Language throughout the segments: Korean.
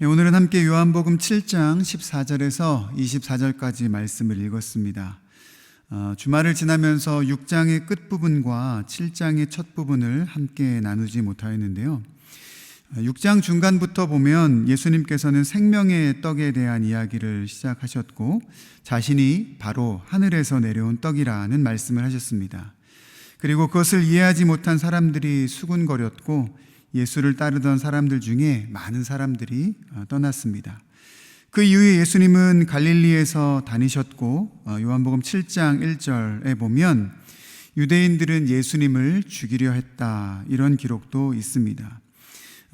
오늘은 함께 요한복음 7장 14절에서 24절까지 말씀을 읽었습니다. 주말을 지나면서 6장의 끝부분과 7장의 첫 부분을 함께 나누지 못하였는데요. 6장 중간부터 보면 예수님께서는 생명의 떡에 대한 이야기를 시작하셨고 자신이 바로 하늘에서 내려온 떡이라는 말씀을 하셨습니다. 그리고 그것을 이해하지 못한 사람들이 수군거렸고 예수를 따르던 사람들 중에 많은 사람들이 떠났습니다. 그 이후에 예수님은 갈릴리에서 다니셨고 요한복음 7장 1절에 보면 유대인들은 예수님을 죽이려 했다, 이런 기록도 있습니다.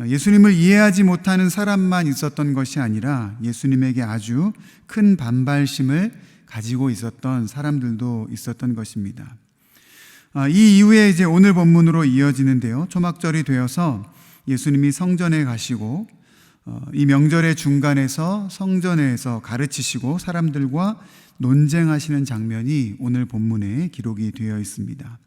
예수님을 이해하지 못하는 사람만 있었던 것이 아니라 예수님에게 아주 큰 반발심을 가지고 있었던 사람들도 있었던 것입니다. 이 이후에 이제 오늘 본문으로 이어지는데요. 초막절이 되어서 예수님이 성전에 가시고 이 명절의 중간에서 성전에서 가르치시고 사람들과 논쟁하시는 장면이 오늘 본문에 기록이 되어 있습니다.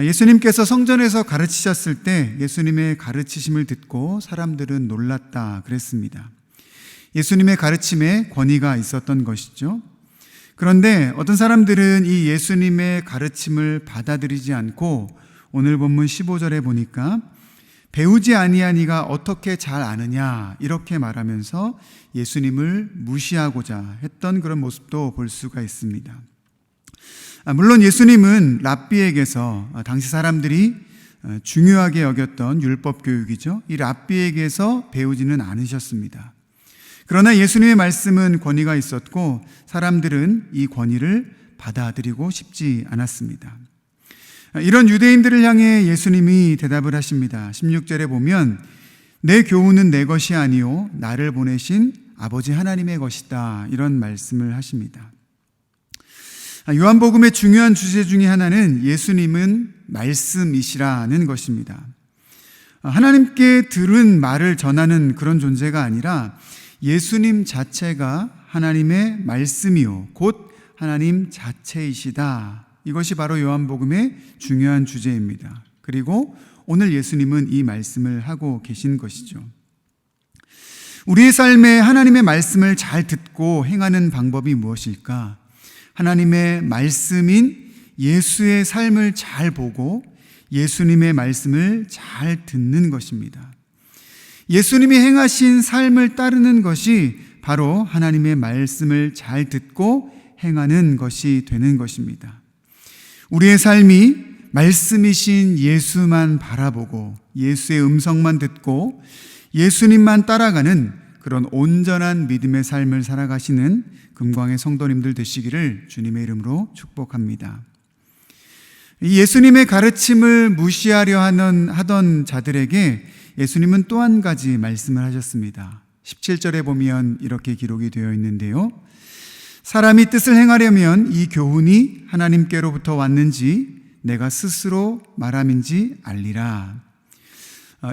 예수님께서 성전에서 가르치셨을 때 예수님의 가르치심을 듣고 사람들은 놀랐다 그랬습니다. 예수님의 가르침에 권위가 있었던 것이죠. 그런데 어떤 사람들은 이 예수님의 가르침을 받아들이지 않고 오늘 본문 15절에 보니까 배우지 아니한 이가 어떻게 잘 아느냐, 이렇게 말하면서 예수님을 무시하고자 했던 그런 모습도 볼 수가 있습니다. 물론 예수님은 랍비에게서, 당시 사람들이 중요하게 여겼던 율법 교육이죠, 이 랍비에게서 배우지는 않으셨습니다. 그러나 예수님의 말씀은 권위가 있었고 사람들은 이 권위를 받아들이고 싶지 않았습니다. 이런 유대인들을 향해 예수님이 대답을 하십니다. 16절에 보면 내 교훈은 내 것이 아니요 나를 보내신 아버지 하나님의 것이다, 이런 말씀을 하십니다. 요한복음의 중요한 주제 중에 하나는 예수님은 말씀이시라는 것입니다. 하나님께 들은 말을 전하는 그런 존재가 아니라 예수님 자체가 하나님의 말씀이요 곧 하나님 자체이시다, 이것이 바로 요한복음의 중요한 주제입니다. 그리고 오늘 예수님은 이 말씀을 하고 계신 것이죠. 우리의 삶에 하나님의 말씀을 잘 듣고 행하는 방법이 무엇일까? 하나님의 말씀인 예수의 삶을 잘 보고 예수님의 말씀을 잘 듣는 것입니다. 예수님이 행하신 삶을 따르는 것이 바로 하나님의 말씀을 잘 듣고 행하는 것이 되는 것입니다. 우리의 삶이 말씀이신 예수만 바라보고 예수의 음성만 듣고 예수님만 따라가는 그런 온전한 믿음의 삶을 살아가시는 금광의 성도님들 되시기를 주님의 이름으로 축복합니다. 예수님의 가르침을 무시하려 하던 자들에게 예수님은 또 한 가지 말씀을 하셨습니다. 17절에 보면 이렇게 기록이 되어 있는데요. 사람이 뜻을 행하려면 이 교훈이 하나님께로부터 왔는지 내가 스스로 말함인지 알리라.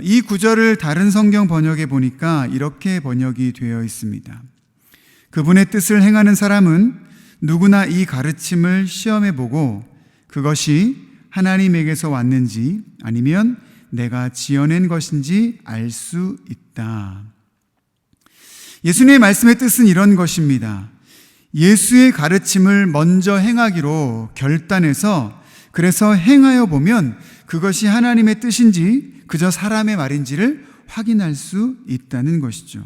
이 구절을 다른 성경 번역에 보니까 이렇게 번역이 되어 있습니다. 그분의 뜻을 행하는 사람은 누구나 이 가르침을 시험해보고 그것이 하나님에게서 왔는지 아니면 내가 지어낸 것인지 알 수 있다. 예수님의 말씀의 뜻은 이런 것입니다. 예수의 가르침을 먼저 행하기로 결단해서 그래서 행하여 보면 그것이 하나님의 뜻인지 그저 사람의 말인지를 확인할 수 있다는 것이죠.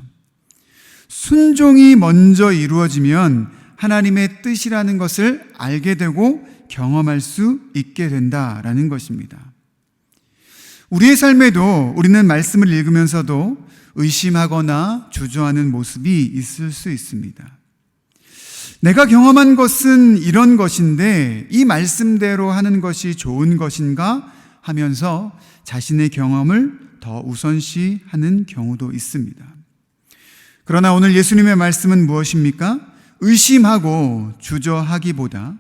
순종이 먼저 이루어지면 하나님의 뜻이라는 것을 알게 되고 경험할 수 있게 된다라는 것입니다. 우리의 삶에도 우리는 말씀을 읽으면서도 의심하거나 주저하는 모습이 있을 수 있습니다. 내가 경험한 것은 이런 것인데 이 말씀대로 하는 것이 좋은 것인가 하면서 자신의 경험을 더 우선시하는 경우도 있습니다. 그러나 오늘 예수님의 말씀은 무엇입니까? 의심하고 주저하기보다,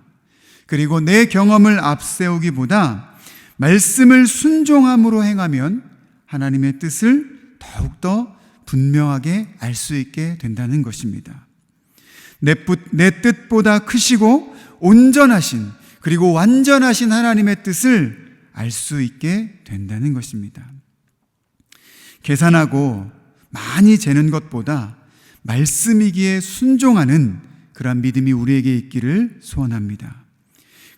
그리고 내 경험을 앞세우기보다 말씀을 순종함으로 행하면 하나님의 뜻을 더욱더 분명하게 알 수 있게 된다는 것입니다. 내 뜻보다 크시고 온전하신 그리고 완전하신 하나님의 뜻을 알 수 있게 된다는 것입니다. 계산하고 많이 재는 것보다 말씀이기에 순종하는 그런 믿음이 우리에게 있기를 소원합니다.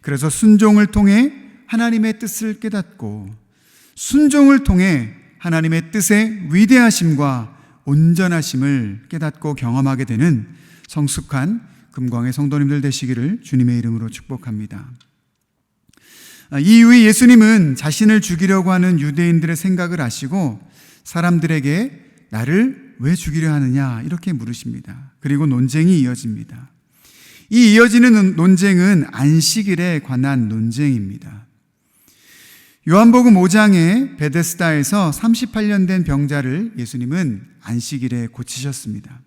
그래서 순종을 통해 하나님의 뜻을 깨닫고 순종을 통해 하나님의 뜻의 위대하심과 온전하심을 깨닫고 경험하게 되는 성숙한 금광의 성도님들 되시기를 주님의 이름으로 축복합니다. 이후에 예수님은 자신을 죽이려고 하는 유대인들의 생각을 아시고 사람들에게 나를 왜 죽이려 하느냐 이렇게 물으십니다. 그리고 논쟁이 이어집니다. 이 이어지는 논쟁은 안식일에 관한 논쟁입니다. 요한복음 5장에 베데스다에서 38년 된 병자를 예수님은 안식일에 고치셨습니다.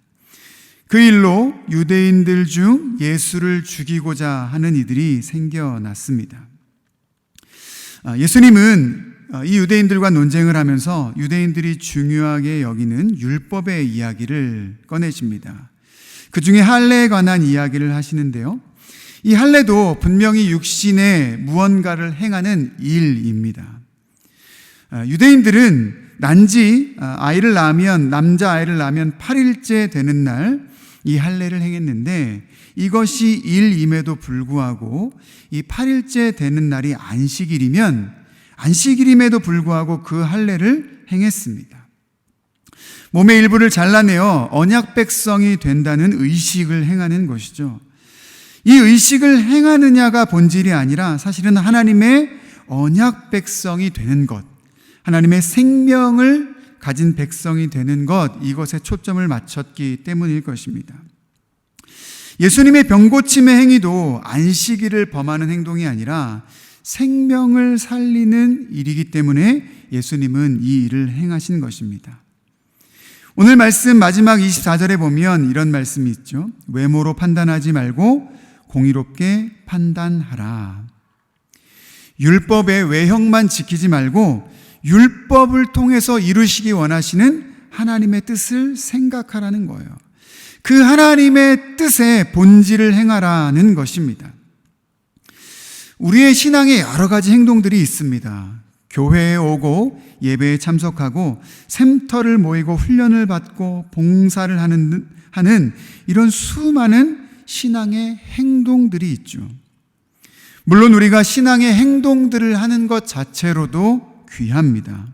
그 일로 유대인들 중 예수를 죽이고자 하는 이들이 생겨났습니다. 예수님은 이 유대인들과 논쟁을 하면서 유대인들이 중요하게 여기는 율법의 이야기를 꺼내십니다. 그 중에 할례에 관한 이야기를 하시는데요. 이 할례도 분명히 육신의 무언가를 행하는 일입니다. 유대인들은 난지 아이를 낳으면 남자아이를 낳으면 8일째 되는 날 이 할례를 행했는데 이것이 일임에도 불구하고 이 8일째 되는 날이 안식일임에도 불구하고 그 할례를 행했습니다. 몸의 일부를 잘라내어 언약 백성이 된다는 의식을 행하는 것이죠. 이 의식을 행하느냐가 본질이 아니라 사실은 하나님의 언약 백성이 되는 것, 하나님의 생명을 가진 백성이 되는 것, 이것에 초점을 맞췄기 때문일 것입니다. 예수님의 병고침의 행위도 안식일을 범하는 행동이 아니라 생명을 살리는 일이기 때문에 예수님은 이 일을 행하신 것입니다. 오늘 말씀 마지막 24절에 보면 이런 말씀이 있죠. 외모로 판단하지 말고 공의롭게 판단하라. 율법의 외형만 지키지 말고 율법을 통해서 이루시기 원하시는 하나님의 뜻을 생각하라는 거예요. 그 하나님의 뜻의 본질을 행하라는 것입니다. 우리의 신앙에 여러 가지 행동들이 있습니다. 교회에 오고 예배에 참석하고 샘터를 모이고 훈련을 받고 봉사를 하는 이런 수많은 신앙의 행동들이 있죠. 물론 우리가 신앙의 행동들을 하는 것 자체로도 귀합니다.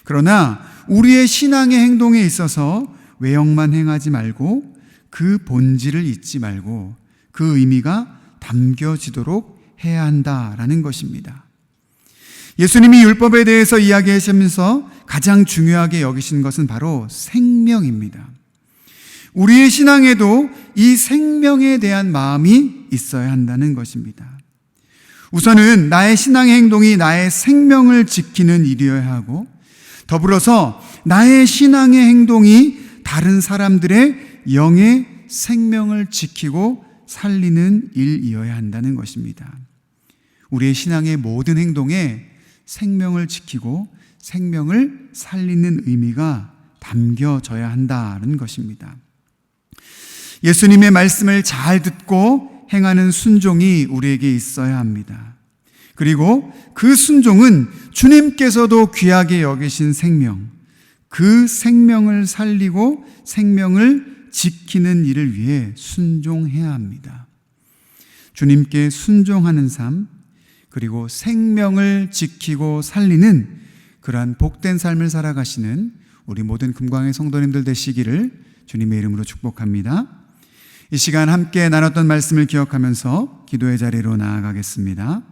그러나 우리의 신앙의 행동에 있어서 외형만 행하지 말고 그 본질을 잊지 말고 그 의미가 담겨지도록 해야 한다라는 것입니다. 예수님이 율법에 대해서 이야기하시면서 가장 중요하게 여기신 것은 바로 생명입니다. 우리의 신앙에도 이 생명에 대한 마음이 있어야 한다는 것입니다. 우선은 나의 신앙의 행동이 나의 생명을 지키는 일이어야 하고 더불어서 나의 신앙의 행동이 다른 사람들의 영의 생명을 지키고 살리는 일이어야 한다는 것입니다. 우리의 신앙의 모든 행동에 생명을 지키고 생명을 살리는 의미가 담겨져야 한다는 것입니다. 예수님의 말씀을 잘 듣고 행하는 순종이 우리에게 있어야 합니다. 그리고 그 순종은 주님께서도 귀하게 여기신 생명, 그 생명을 살리고 생명을 지키는 일을 위해 순종해야 합니다. 주님께 순종하는 삶, 그리고 생명을 지키고 살리는 그러한 복된 삶을 살아가시는 우리 모든 금광의 성도님들 되시기를 주님의 이름으로 축복합니다. 이 시간 함께 나눴던 말씀을 기억하면서 기도의 자리로 나아가겠습니다.